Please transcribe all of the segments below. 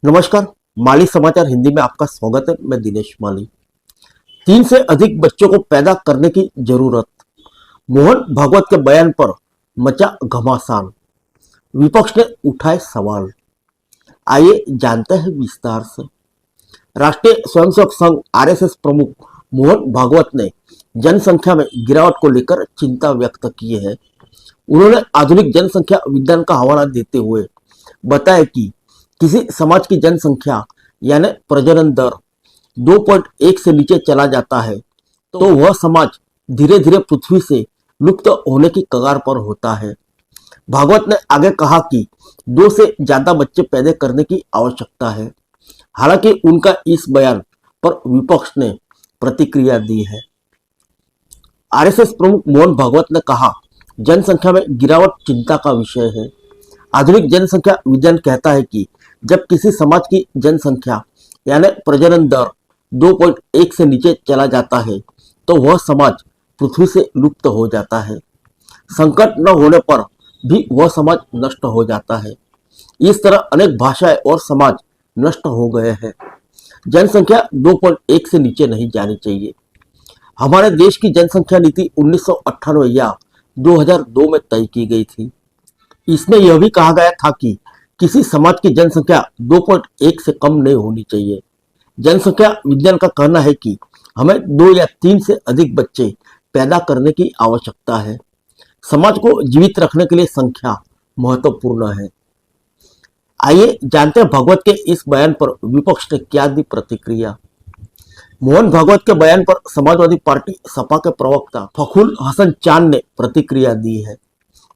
नमस्कार। माली समाचार हिंदी में आपका स्वागत है। मैं दिनेश माली। 3 से अधिक बच्चों को पैदा करने की जरूरत, मोहन भागवत के बयान पर मचा घमासान, विपक्ष ने उठाए सवाल। आइए जानते हैं विस्तार से। राष्ट्रीय स्वयंसेवक संघ आरएसएस प्रमुख मोहन भागवत ने जनसंख्या में गिरावट को लेकर चिंता व्यक्त की है। उन्होंने आधुनिक जनसंख्या विज्ञान का हवाला देते हुए बताया कि किसी समाज की जनसंख्या यानी प्रजनन दर 2.1 से नीचे चला जाता है तो वह समाज धीरे धीरे पृथ्वी से लुप्त होने की कगार पर होता है। भागवत ने आगे कहा कि 2 से ज्यादा बच्चे पैदा करने की आवश्यकता है। हालांकि उनका इस बयान पर विपक्ष ने प्रतिक्रिया दी है। आरएसएस प्रमुख मोहन भागवत ने कहा, जनसंख्या में गिरावट चिंता का विषय है। आधुनिक जनसंख्या विज्ञान कहता है कि जब किसी समाज की जनसंख्या यानी प्रजनन दर 2.1 से नीचे चला जाता है तो वह समाज पृथ्वी से लुप्त हो जाता है। संकट न होने पर भी वह समाज नष्ट हो जाता है। इस तरह अनेक भाषाएं और समाज नष्ट हो गए हैं। जनसंख्या 2.1 से नीचे नहीं जानी चाहिए। हमारे देश की जनसंख्या नीति 1998 या 2002 में तय की गई थी। इसमें यह भी कहा गया था कि किसी समाज की जनसंख्या 2.1 से कम नहीं होनी चाहिए। जनसंख्या विज्ञान का कहना है कि हमें 2 या 3 से अधिक बच्चे पैदा करने की आवश्यकता है। समाज को जीवित रखने के लिए संख्या महत्वपूर्ण है। आइए जानते हैं भागवत के इस बयान पर विपक्ष ने क्या दी प्रतिक्रिया। मोहन भागवत के बयान पर समाजवादी पार्टी सपा के प्रवक्ता फखरुल हसन चांद ने प्रतिक्रिया दी है।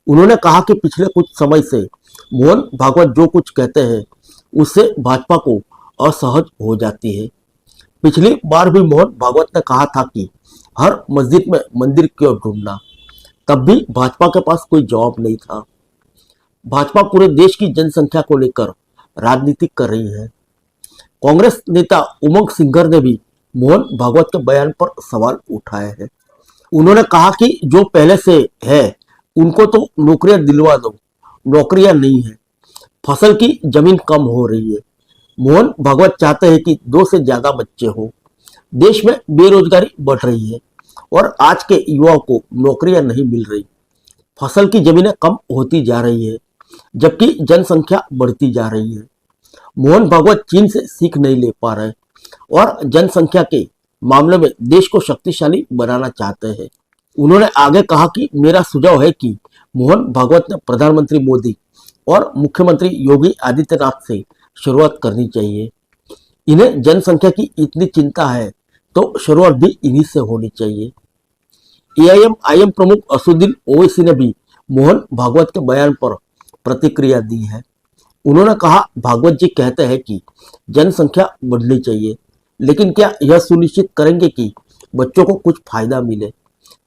उन्होंने कहा कि पिछले कुछ समय से मोहन भागवत जो कुछ कहते हैं उससे भाजपा को असहज हो जाती है। पिछली बार भी मोहन भागवत ने कहा था कि हर मस्जिद में मंदिर क्यों ढूंढना, तब भी भाजपा के पास कोई जवाब नहीं था। भाजपा पूरे देश की जनसंख्या को लेकर राजनीति कर रही है। कांग्रेस नेता उमंग सिंगर ने भी मोहन भागवत के बयान पर सवाल उठाए हैं। उन्होंने कहा कि जो पहले से है उनको तो नौकरियां दिलवा दो, नौकरियां नहीं है, फसल की जमीन कम हो रही है। मोहन भागवत चाहते हैं कि 2 से ज्यादा बच्चे हो। देश में बेरोजगारी बढ़ रही है और आज के युवाओं को नौकरियां नहीं मिल रही। फसल की जमीनें कम होती जा रही है जबकि जनसंख्या बढ़ती जा रही है। मोहन भागवत चीन से सीख नहीं ले पा रहे और जनसंख्या के मामले में देश को शक्तिशाली बनाना चाहते हैं। उन्होंने आगे कहा कि मेरा सुझाव है कि मोहन भागवत ने प्रधानमंत्री मोदी और मुख्यमंत्री योगी आदित्यनाथ से शुरुआत करनी चाहिए। इन्हें जनसंख्या की इतनी चिंता है तो शुरुआत भी इन्हीं से होनी चाहिए। एआईएम प्रमुख असदुद्दीन ओवैसी ने भी मोहन भागवत के बयान पर प्रतिक्रिया दी है। उन्होंने कहा, भागवत जी कहते हैं कि जनसंख्या बढ़नी चाहिए, लेकिन क्या यह सुनिश्चित करेंगे कि बच्चों को कुछ फायदा मिले?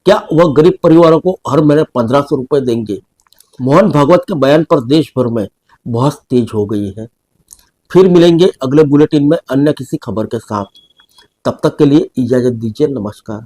क्या वह गरीब परिवारों को हर महीने 1500 रुपए देंगे? मोहन भागवत के बयान पर देश भर में बहस तेज हो गई है। फिर मिलेंगे अगले बुलेटिन में अन्य किसी खबर के साथ। तब तक के लिए इजाजत दीजिए। नमस्कार।